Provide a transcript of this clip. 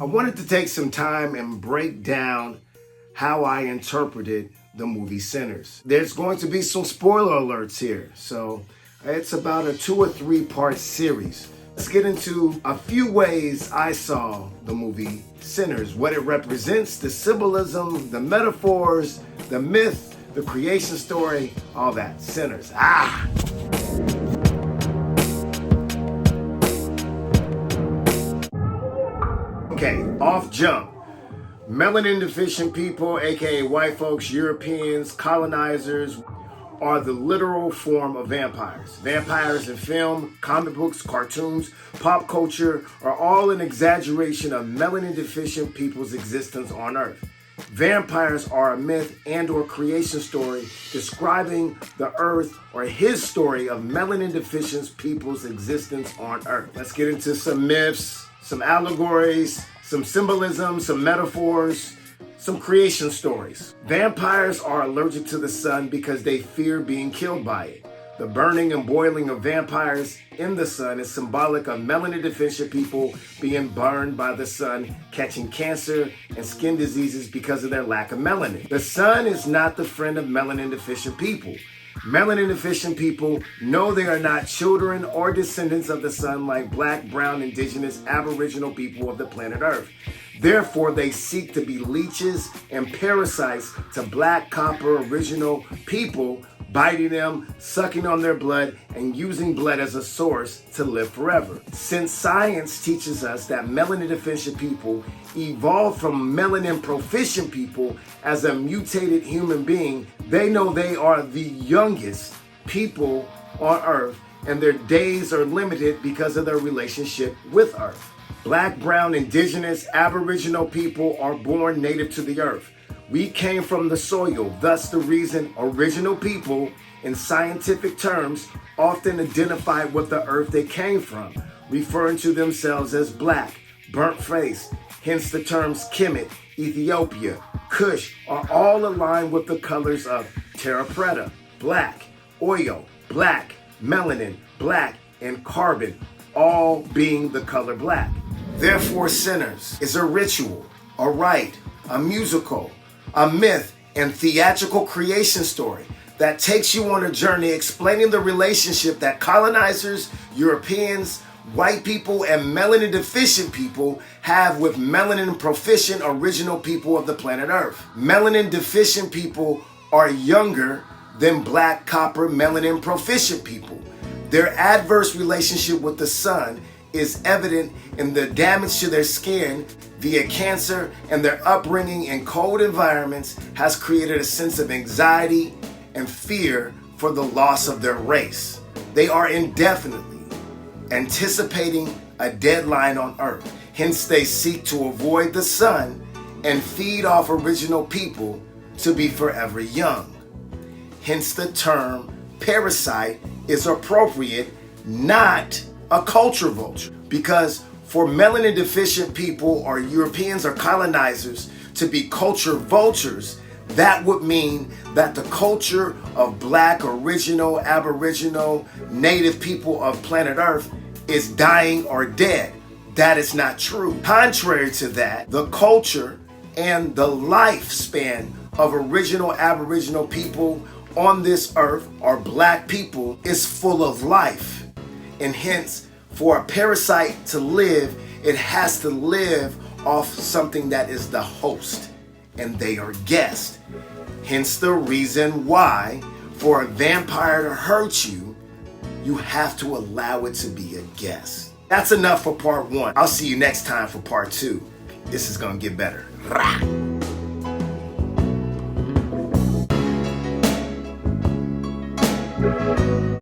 I wanted to take some time and break down how I interpreted the movie Sinners. There's going to be some spoiler alerts here, so it's about a 2 or 3 part series. Let's get into a few ways I saw the movie Sinners, what it represents, the symbolism, the metaphors, the myth, the creation story, all that. Sinners. Okay, off jump. Melanin deficient people, aka white folks, Europeans, colonizers, are the literal form of vampires. Vampires in film, comic books, cartoons, pop culture are all an exaggeration of melanin deficient people's existence on Earth. Vampires are a myth and or creation story describing the Earth or his story of melanin deficient people's existence on Earth. Let's get into some myths, some allegories, some symbolism, some metaphors, some creation stories. Vampires are allergic to the sun because they fear being killed by it. The burning and boiling of vampires in the sun is symbolic of melanin deficient people being burned by the sun, catching cancer and skin diseases because of their lack of melanin. The sun is not the friend of melanin deficient people. Melanin deficient people know they are not children or descendants of the sun like black, brown, indigenous, aboriginal people of the planet Earth. Therefore, they seek to be leeches and parasites to black, copper, original people, biting them, sucking on their blood, and using blood as a source to live forever. Since science teaches us that melanin deficient people evolved from melanin proficient people as a mutated human being, they know they are the youngest people on Earth, and their days are limited because of their relationship with Earth. Black, brown, indigenous, aboriginal people are born native to the Earth. We came from the soil, thus the reason original people, in scientific terms, often identify with the earth they came from, referring to themselves as black, burnt-faced, hence the terms Kemet, Ethiopia, Kush are all aligned with the colors of terra preta, black, oil, black, melanin, black, and carbon, all being the color black. Therefore, Sinners is a ritual, a rite, a musical, a myth and theatrical creation story that takes you on a journey explaining the relationship that colonizers, Europeans, white people, and melanin deficient people have with melanin proficient original people of the planet Earth. Melanin deficient people are younger than black, copper, melanin proficient people. Their adverse relationship with the sun is evident in the damage to their skin via cancer, and their upbringing in cold environments has created a sense of anxiety and fear for the loss of their race. They are indefinitely anticipating a deadline on Earth. Hence, they seek to avoid the sun and feed off original people to be forever young. Hence, the term parasite is appropriate, not a culture vulture, because for melanin deficient people or Europeans or colonizers to be culture vultures, that would mean that the culture of black, original, aboriginal, native people of planet Earth is dying or dead. That is not true. Contrary to that, the culture and the lifespan of original aboriginal people on this earth or black people is full of life. And hence, for a parasite to live, it has to live off something that is the host, and they are guests. Hence the reason why, for a vampire to hurt you, you have to allow it to be a guest. That's enough for part 1. I'll see you next time for part 2. This is gonna get better. Rah!